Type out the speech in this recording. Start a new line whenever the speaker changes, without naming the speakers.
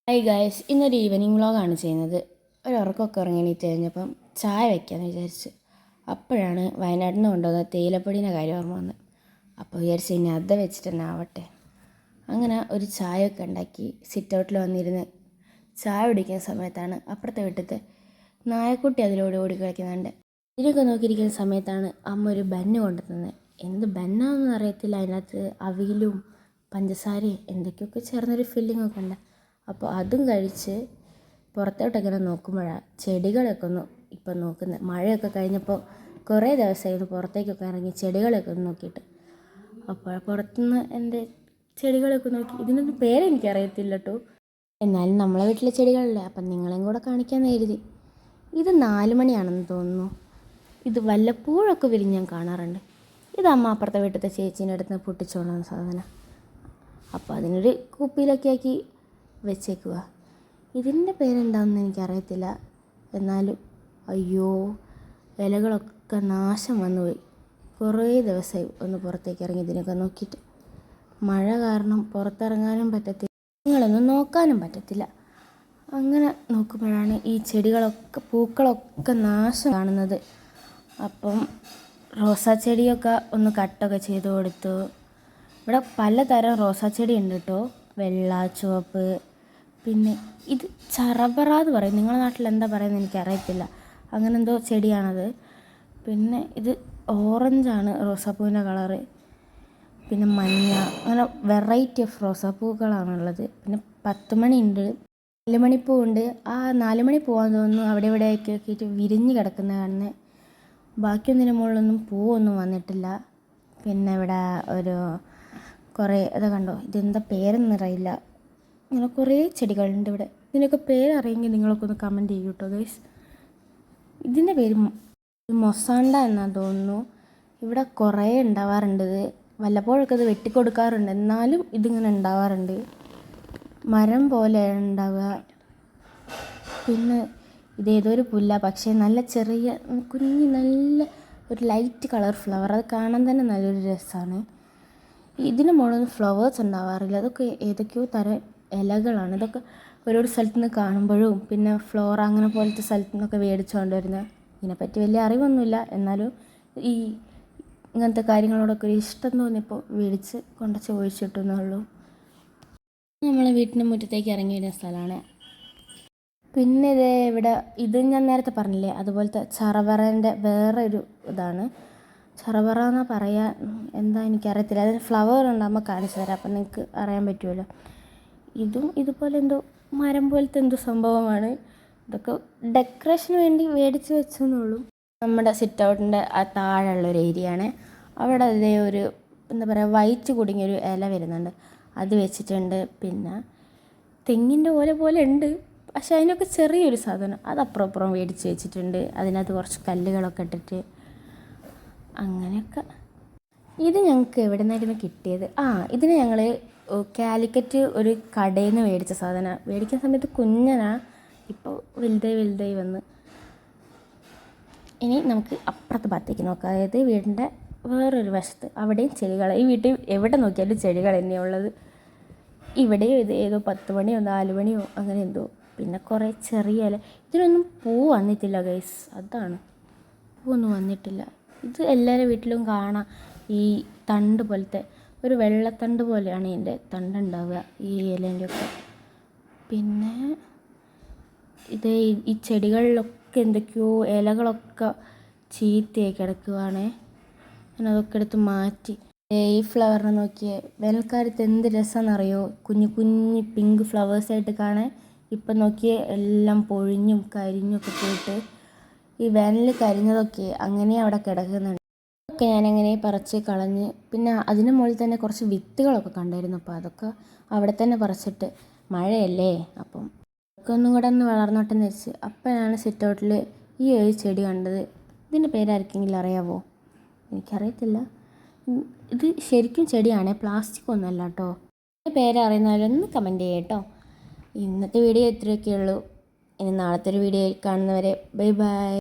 Hi guys, ഇന്നൊരു evening വ്ളോഗാണ് ചെയ്യുന്നത്. ഒരു ഉറക്കമൊക്കെ ഉറങ്ങിയിട്ട് കഴിഞ്ഞപ്പം ചായ വയ്ക്കാമെന്ന് വിചാരിച്ചു. അപ്പോഴാണ് വയനാട്ടിൽ നിന്ന് കൊണ്ടുവന്ന തേയിലപ്പൊടീൻ്റെ കാര്യം ഓർമ്മ വന്നത്. അപ്പോൾ വിചാരിച്ചു ഇനി അത് വെച്ചിട്ട് തന്നെ ആവട്ടെ. അങ്ങനെ ഒരു ചായയൊക്കെ ഉണ്ടാക്കി സിറ്റ് ഔട്ടിൽ വന്നിരുന്ന് ചായ കുടിക്കുന്ന സമയത്താണ് അപ്പുറത്തെ വീട്ടിലത്തെ നായക്കുട്ടി അതിലൂടെ ഓടി കളിക്കുന്നുണ്ട്. ഇതിനൊക്കെ നോക്കിയിരിക്കുന്ന സമയത്താണ് അമ്മ ഒരു ബന്ന് കൊണ്ടുതന്നത്. എന്ത് ബന്നാണെന്ന് അറിയത്തില്ല, അതിനകത്ത് അവിലും പഞ്ചസാരയും എന്തൊക്കെയൊക്കെ ചേർന്നൊരു ഫില്ലിങ്ങൊക്കെ ഉണ്ട്. അപ്പോൾ അതും കഴിച്ച് പുറത്തോട്ടൊക്കെ നോക്കുമ്പോഴാണ് ചെടികളൊക്കെ ഒന്ന് ഇപ്പം നോക്കുന്നത്. മഴയൊക്കെ കഴിഞ്ഞപ്പോൾ കുറേ ദിവസമായിരുന്നു പുറത്തേക്കൊക്കെ ഇറങ്ങി ചെടികളൊക്കെ ഒന്ന് നോക്കിയിട്ട്. അപ്പോൾ പുറത്തുനിന്ന് എൻ്റെ ചെടികളൊക്കെ നോക്കി. ഇതിനൊന്നും പേരെനിക്കറിയത്തില്ല കേട്ടോ, എന്നാലും നമ്മളെ വീട്ടിലെ ചെടികളല്ലേ, അപ്പം നിങ്ങളെയും കൂടെ കാണിക്കാമെന്ന് കരുതി. ഇത് 4 മണിയാണെന്ന് തോന്നുന്നു. ഇത് വല്ലപ്പോഴൊക്കെ വിരിഞ്ഞ് ഞാൻ കാണാറുണ്ട്. ഇത് അമ്മ അപ്പുറത്തെ വീട്ടിലത്തെ ചേച്ചീൻ്റെ അടുത്ത് നിന്ന് പൊട്ടിച്ചുകൊണ്ടുവന്ന സാധനം. അപ്പോൾ അതിനൊരു കുപ്പിയിലൊക്കെ ആക്കി വെച്ചേക്കുക. ഇതിൻ്റെ പേരെന്താണെന്ന് എനിക്കറിയത്തില്ല, എന്നാലും അയ്യോ ഇലകളൊക്കെ നാശം വന്നുപോയി. കുറേ ദിവസമായി ഒന്ന് പുറത്തേക്ക് ഇറങ്ങി ഇതിനൊക്കെ നോക്കിയിട്ട്. മഴ കാരണം പുറത്തിറങ്ങാനും പറ്റത്തില്ല, നിങ്ങളൊന്നും നോക്കാനും പറ്റത്തില്ല. അങ്ങനെ നോക്കുമ്പോഴാണ് ഈ ചെടികളൊക്കെ പൂക്കളൊക്കെ നാശം കാണുന്നത്. അപ്പം റോസാ ചെടിയൊക്കെ ഒന്ന് കട്ടൊക്കെ ചെയ്ത് കൊടുത്തു. ഇവിടെ പലതരം റോസാ ചെടി ഉണ്ട് കേട്ടോ, വെള്ള, ചുവപ്പ്, പിന്നെ ഇത് ചറബറ എന്ന് പറയും. നിങ്ങളുടെ നാട്ടിൽ എന്താ പറയുന്നത് എനിക്കറിയത്തില്ല, അങ്ങനെ എന്തോ ചെടിയാണത്. പിന്നെ ഇത് ഓറഞ്ചാണ് റോസാപ്പൂവിൻ്റെ കളറ്, പിന്നെ മഞ്ഞ, അങ്ങനെ വെറൈറ്റി ഓഫ് റോസാപ്പൂക്കളാണുള്ളത്. പിന്നെ 10 മണിയുണ്ട്, 4 മണിപ്പൂവുണ്ട്. ആ 4 മണി പോകാൻ തോന്നുന്നു അവിടെ ഇവിടെയൊക്കെ ആക്കിയിട്ട് വിരിഞ്ഞ് കിടക്കുന്ന കാണുന്നത്. ബാക്കിയൊന്നിൻ്റെ മുകളിലൊന്നും പൂവൊന്നും വന്നിട്ടില്ല. പിന്നെ ഇവിടെ ഒരു കുറേ ഇത് കണ്ടോ, ഇതെന്താ പേരെന്നറിയില്ല, ഇങ്ങനെ കുറേ ചെടികളുണ്ട് ഇവിടെ. ഇതിനൊക്കെ പേരറിയെങ്കിൽ നിങ്ങളൊക്കെ ഒന്ന് കമൻറ്റ് ചെയ്യൂ കേട്ടോ ഗൈസ്. ഇതിൻ്റെ പേര് മൊസാണ്ട എന്നാണ് തോന്നുന്നു. ഇവിടെ കുറേ ഉണ്ടാവാറുണ്ട്. ഇത് വല്ലപ്പോഴൊക്കെ ഇത് വെട്ടിക്കൊടുക്കാറുണ്ട്, എന്നാലും ഇതിങ്ങനെ ഉണ്ടാവാറുണ്ട്. മരം പോലെ ഉണ്ടാവുക. പിന്നെ ഇതേതൊരു പുല്ല, പക്ഷേ നല്ല ചെറിയ കുഞ്ഞ് നല്ല ഒരു ലൈറ്റ് കളർ ഫ്ലവർ, അത് കാണാൻ തന്നെ നല്ലൊരു രസമാണ്. ഇതിന് മുകളിൽ ഫ്ലവേഴ്സ് ഉണ്ടാവാറില്ല, അതൊക്കെ ഏതൊക്കെയോ തരം ഇലകളാണ്. ഇതൊക്കെ ഓരോ സ്ഥലത്തു നിന്ന് കാണുമ്പോഴും പിന്നെ ഫ്ലോറ അങ്ങനെ പോലത്തെ സ്ഥലത്തു നിന്നൊക്കെ മേടിച്ചുകൊണ്ട് വരുന്നത്. ഇതിനെപ്പറ്റി വലിയ അറിവൊന്നുമില്ല, എന്നാലും ഈ ഇങ്ങനത്തെ കാര്യങ്ങളോടൊക്കെ ഒരു ഇഷ്ടം തോന്നിയപ്പോൾ മേടിച്ച് കൊണ്ട് ചോദിച്ചിട്ടെന്നുള്ളൂ. നമ്മളെ വീട്ടിൻ്റെ മുറ്റത്തേക്ക് ഇറങ്ങി വരുന്ന സ്ഥലമാണ്. പിന്നെ ഇവിടെ ഇത് ഞാൻ നേരത്തെ പറഞ്ഞില്ലേ, അതുപോലത്തെ ചറബറേൻ്റെ വേറൊരു ഇതാണ്. ചറബറ എന്നാ പറയാൻ എന്താ എനിക്കറിയത്തില്ല, അതിന് ഫ്ലവർ ഉണ്ടാകുമ്പോൾ കാണിച്ചു തരാം, അപ്പം നിങ്ങൾക്ക് അറിയാൻ പറ്റുമല്ലോ. ഇതും ഇതുപോലെ എന്തോ മരം പോലത്തെ എന്തോ സംഭവമാണ്. ഇതൊക്കെ ഡെക്കറേഷന് വേണ്ടി മേടിച്ച് വെച്ചെന്നുള്ളൂ. നമ്മുടെ സിറ്റ് ഔട്ടിൻ്റെ ആ താഴെയുള്ളൊരു ഏരിയയാണ്. അവിടെ അതേ ഒരു എന്താ പറയുക വൈറ്റ് കുടുങ്ങിയൊരു ഇല വരുന്നുണ്ട്, അത് വെച്ചിട്ടുണ്ട്. പിന്നെ തെങ്ങിൻ്റെ പോലെ ഉണ്ട്, പക്ഷേ അതിനൊക്കെ ചെറിയൊരു സാധനം അത് അപ്പുറം മേടിച്ച് വെച്ചിട്ടുണ്ട്. അതിനകത്ത് കുറച്ച് കല്ലുകളൊക്കെ ഇട്ടിട്ട് അങ്ങനെയൊക്കെ. ഇത് ഞങ്ങൾക്ക് എവിടെ നിന്നായിരുന്നു കിട്ടിയത്? ഇതിന് ഞങ്ങൾ കാലിക്കറ്റ് ഒരു കടയിൽ നിന്ന് മേടിച്ച സാധനമാണ്. മേടിക്കുന്ന സമയത്ത് കുഞ്ഞനാ, ഇപ്പോൾ വലുതായി വന്ന്. ഇനി നമുക്ക് അപ്പുറത്തെ ഭാഗത്തേക്ക് നോക്കാം, അതായത് വീടിൻ്റെ വേറൊരു വശത്ത്. അവിടെയും ചെടികൾ, ഈ വീട്ടിൽ എവിടെ നോക്കിയാലും ചെടികൾ തന്നെയുള്ളത്. ഇവിടെയും ഇത് ഏതോ 10 മണിയോ 4 മണിയോ അങ്ങനെ എന്തോ. പിന്നെ കുറേ ചെറിയ ഇല. ഇതിനൊന്നും പൂ വന്നിട്ടില്ല ഗൈസ്, അതാണ്, പൂവൊന്നും വന്നിട്ടില്ല. ഇത് എല്ലാവരുടെ വീട്ടിലും കാണാം, ഈ തണ്ട് പോലത്തെ ഒരു വെള്ളത്തണ്ട് പോലെയാണ് ഇതിൻ്റെ തണ്ടുണ്ടാവുക, ഈ ഇലേൻ്റെ ഒക്കെ. പിന്നെ ഇത് ഈ ചെടികളിലൊക്കെ എന്തൊക്കെയോ ഇലകളൊക്കെ ചീത്തയായി കിടക്കുകയാണ്. ഞാൻ അതൊക്കെ എടുത്ത് മാറ്റി. ഈ ഫ്ലവറിനെ നോക്കിയേ, വേനൽക്കാലത്ത് എന്ത് രസമെന്നറിയോ, കുഞ്ഞു കുഞ്ഞ് പിങ്ക് ഫ്ലവേഴ്സായിട്ട് കാണാൻ. ഇപ്പം നോക്കിയേ എല്ലാം പൊഴിഞ്ഞും കരിഞ്ഞൊക്കെ പോയിട്ട് ഈ വേനലിൽ കരിഞ്ഞതൊക്കെ അങ്ങനെ അവിടെ കിടക്കുന്നുണ്ട്. ഒക്കെ ഞാനങ്ങനെ പറിച്ച് കളഞ്ഞ്. പിന്നെ അതിന് മുകളിൽ തന്നെ കുറച്ച് വിത്തുകളൊക്കെ കണ്ടായിരുന്നു, അപ്പോൾ അതൊക്കെ അവിടെ തന്നെ പറിച്ചിട്ട്. മഴയല്ലേ, അപ്പം അതൊക്കെ ഒന്നും കൂടെ ഒന്ന് വളർന്നോട്ടെന്ന് വെച്ച്. അപ്പോഴാണ് സിറ്റ് ഔട്ടിൽ ഈ ഒരു ചെടി കണ്ടത്. ഇതിൻ്റെ പേരാർക്കെങ്കിലും അറിയാവോ? എനിക്കറിയത്തില്ല. ഇത് ശരിക്കും ചെടിയാണ്, പ്ലാസ്റ്റിക് ഒന്നുമല്ല കേട്ടോ. ഇതിൻ്റെ പേരറിയുന്നവരൊന്ന് കമൻറ്റ് ചെയ്യാം കേട്ടോ. ഇന്നത്തെ വീഡിയോ ഇത്രയൊക്കെ ഉള്ളൂ. ഇനി നാളത്തെ ഒരു വീഡിയോ കാണുന്നവരെ ബൈ ബൈ.